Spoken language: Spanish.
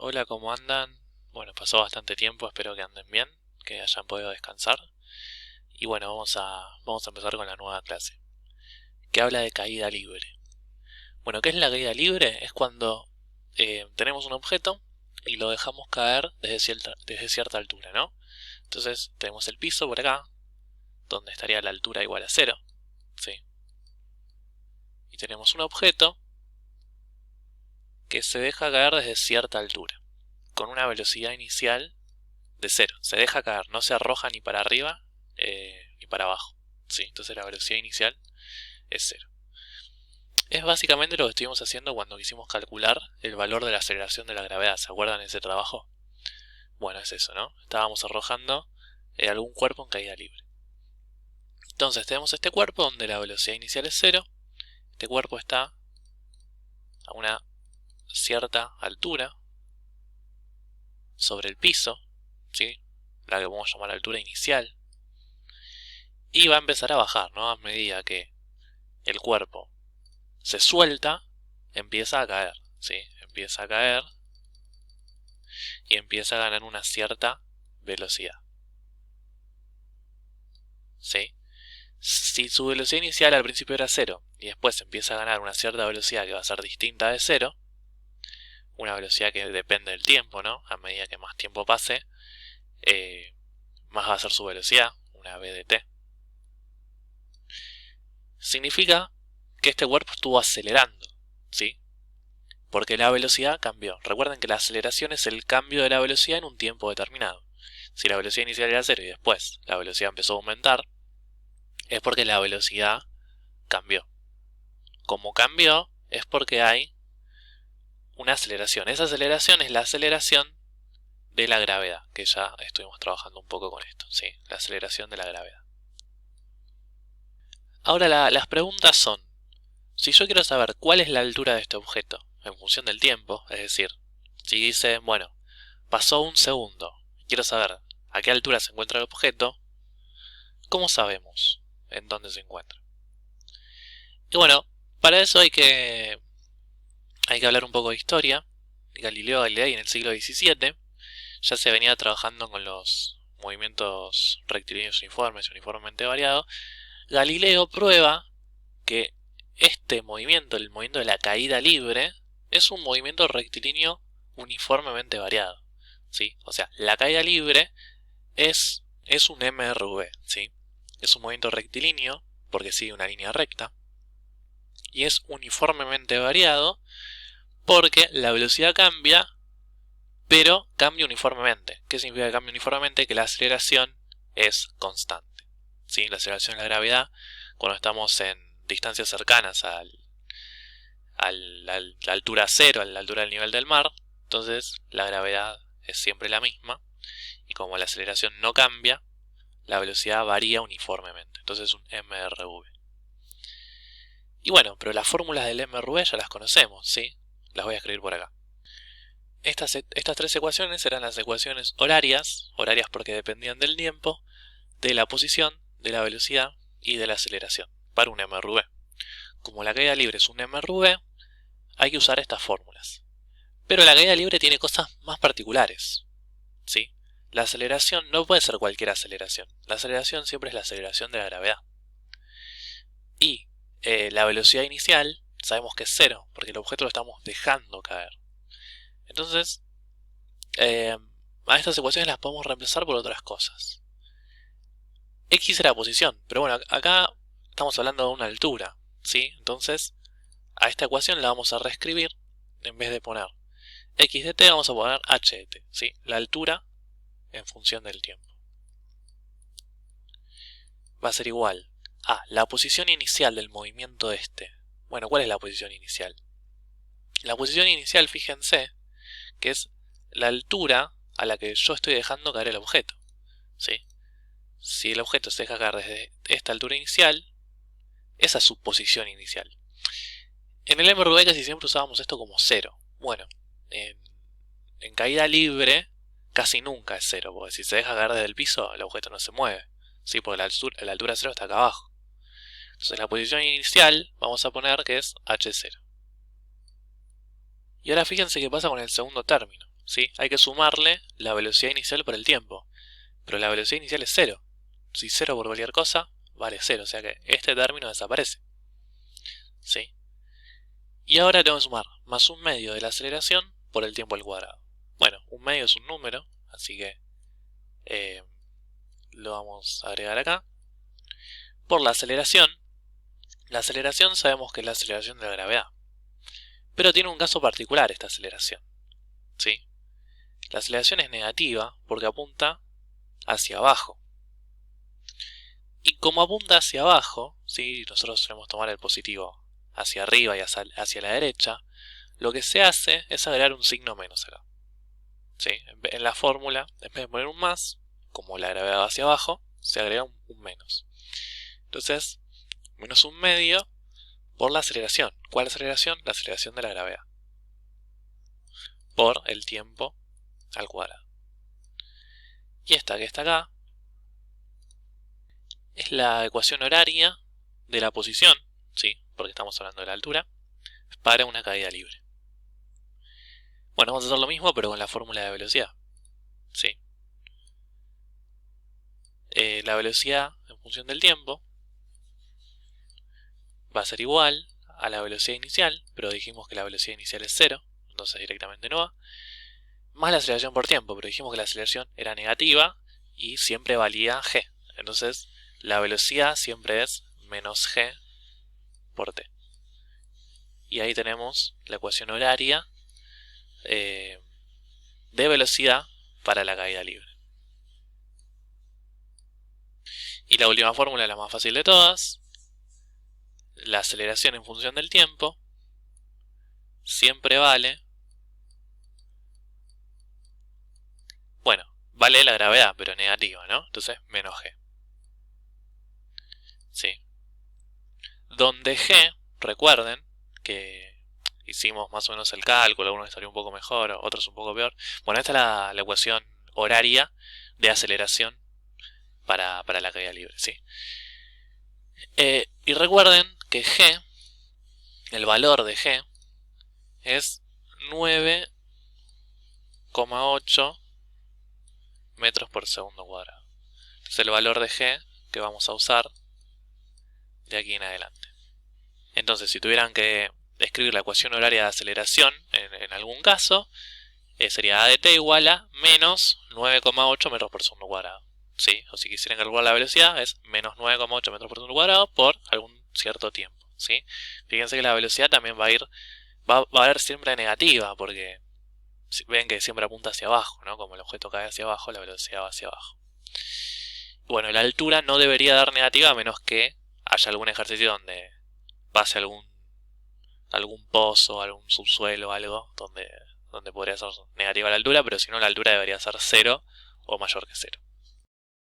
Hola, ¿cómo andan? Bueno, pasó bastante tiempo, espero que anden bien, que hayan podido descansar. Y bueno, vamos a empezar con la nueva clase, que habla de caída libre. Bueno, ¿qué es la caída libre? Es cuando tenemos un objeto y lo dejamos caer desde cierta altura, ¿no? Entonces tenemos el piso por acá, donde estaría la altura igual a cero, ¿sí? Y tenemos un objeto que se deja caer desde cierta altura, con una velocidad inicial de cero. Se deja caer, no se arroja ni para arriba ni para abajo. ¿Sí? Entonces la velocidad inicial es cero. Es básicamente lo que estuvimos haciendo cuando quisimos calcular el valor de la aceleración de la gravedad. ¿Se acuerdan de ese trabajo? Bueno, es eso, ¿no? Estábamos arrojando algún cuerpo en caída libre. Entonces tenemos este cuerpo donde la velocidad inicial es cero. Este cuerpo está a una cierta altura sobre el piso, ¿sí? La que podemos llamar altura inicial. Y va a empezar a bajar, ¿no? A medida que el cuerpo se suelta, empieza a caer, ¿sí? Empieza a caer y empieza a ganar una cierta velocidad, ¿sí? Si su velocidad inicial al principio era cero y después empieza a ganar una cierta velocidad que va a ser distinta de cero, una velocidad que depende del tiempo, ¿no? A medida que más tiempo pase, más va a ser su velocidad, una v de t. Significa que este cuerpo estuvo acelerando, ¿sí? Porque la velocidad cambió. Recuerden que la aceleración es el cambio de la velocidad en un tiempo determinado. Si la velocidad inicial era cero y después la velocidad empezó a aumentar, es porque la velocidad cambió. Como cambió, es porque hay una aceleración. Esa aceleración es la aceleración de la gravedad, que ya estuvimos trabajando un poco con esto, ¿sí? La aceleración de la gravedad. Ahora las preguntas son, si yo quiero saber cuál es la altura de este objeto en función del tiempo, es decir, si dice, bueno, pasó un segundo, quiero saber a qué altura se encuentra el objeto, ¿cómo sabemos en dónde se encuentra? Y bueno, para eso hay que hablar un poco de historia. Galileo Galilei en el siglo XVII ya se venía trabajando con los movimientos rectilíneos uniformes y uniformemente variados. Galileo prueba que este movimiento, el movimiento de la caída libre, es un movimiento rectilíneo uniformemente variado, ¿sí? O sea, la caída libre es un MRV, ¿sí? Es un movimiento rectilíneo porque sigue una línea recta y es uniformemente variado porque la velocidad cambia, pero cambia uniformemente. ¿Qué significa que cambia uniformemente? Que la aceleración es constante, ¿sí? La aceleración de la gravedad, cuando estamos en distancias cercanas a la altura cero, a la altura del nivel del mar, entonces la gravedad es siempre la misma, y como la aceleración no cambia, la velocidad varía uniformemente, entonces es un MRV. Y bueno, pero las fórmulas del MRV ya las conocemos, ¿sí? Las voy a escribir por acá. Estas tres ecuaciones eran las ecuaciones horarias porque dependían del tiempo, de la posición, de la velocidad y de la aceleración, para un MRV. Como la caída libre es un MRV, hay que usar estas fórmulas. Pero la caída libre tiene cosas más particulares, ¿sí? La aceleración no puede ser cualquier aceleración. La aceleración siempre es la aceleración de la gravedad. Y la velocidad inicial sabemos que es cero, porque el objeto lo estamos dejando caer. Entonces, a estas ecuaciones las podemos reemplazar por otras cosas. X era posición, pero bueno, acá estamos hablando de una altura, ¿sí? Entonces, a esta ecuación la vamos a reescribir. En vez de poner x de t, vamos a poner h de t, ¿sí? La altura en función del tiempo. Va a ser igual a la posición inicial del movimiento este. Bueno, ¿cuál es la posición inicial? La posición inicial, fíjense, que es la altura a la que yo estoy dejando caer el objeto, ¿sí? Si el objeto se deja caer desde esta altura inicial, esa es su posición inicial. En el MRV casi siempre usábamos esto como cero. Bueno, en caída libre casi nunca es cero, porque si se deja caer desde el piso, el objeto no se mueve, ¿sí? Porque la altura cero está acá abajo. Entonces la posición inicial vamos a poner que es h0. Y ahora fíjense qué pasa con el segundo término. ¿sí? Hay que sumarle la velocidad inicial por el tiempo. Pero la velocidad inicial es 0. Si 0 por cualquier cosa, vale 0. O sea que este término desaparece. ¿Sí? Y ahora tengo que sumar más 1/2 de la aceleración por el tiempo al cuadrado. Bueno, 1/2 es un número, así que lo vamos a agregar acá. Por la aceleración sabemos que es la aceleración de la gravedad. Pero tiene un caso particular esta aceleración. ¿Sí? La aceleración es negativa porque apunta hacia abajo. Y como apunta hacia abajo, ¿sí? Nosotros solemos tomar el positivo hacia arriba y hacia la derecha, lo que se hace es agregar un signo menos acá. ¿Sí? En la fórmula, en vez de poner un más, como la gravedad va hacia abajo, se agrega un menos. Entonces, menos 1/2 por la aceleración. ¿Cuál aceleración? La aceleración de la gravedad. Por el tiempo al cuadrado. Y esta que está acá es la ecuación horaria de la posición, ¿sí? Porque estamos hablando de la altura, para una caída libre. Bueno, vamos a hacer lo mismo pero con la fórmula de velocidad. ¿Sí? La velocidad en función del tiempo va a ser igual a la velocidad inicial, pero dijimos que la velocidad inicial es 0, entonces directamente no va, más la aceleración por tiempo, pero dijimos que la aceleración era negativa y siempre valía g. Entonces la velocidad siempre es menos g por t. Y ahí tenemos la ecuación horaria de velocidad para la caída libre. Y la última fórmula, la más fácil de todas, la aceleración en función del tiempo siempre vale, bueno, vale la gravedad, pero negativa, ¿no? Entonces, menos g. Sí. Donde g, recuerden que hicimos más o menos el cálculo, algunos estaría un poco mejor, otros un poco peor. Bueno, esta es la ecuación horaria de aceleración para la caída libre, ¿sí? Y recuerden que g, el valor de g, es 9,8 metros por segundo cuadrado. Entonces el valor de g que vamos a usar de aquí en adelante. Entonces si tuvieran que escribir la ecuación horaria de aceleración en algún caso, sería a de t igual a menos 9,8 metros por segundo cuadrado. ¿Sí? O si quisieran calcular la velocidad es menos 9,8 metros por segundo cuadrado por algún cierto tiempo. ¿Sí? Fíjense que la velocidad también va a ir siempre negativa, porque ven que siempre apunta hacia abajo, ¿no? Como el objeto cae hacia abajo, la velocidad va hacia abajo. Bueno, la altura no debería dar negativa a menos que haya algún ejercicio donde pase algún pozo, algún subsuelo, algo donde podría ser negativa la altura, pero si no la altura debería ser 0 o mayor que 0.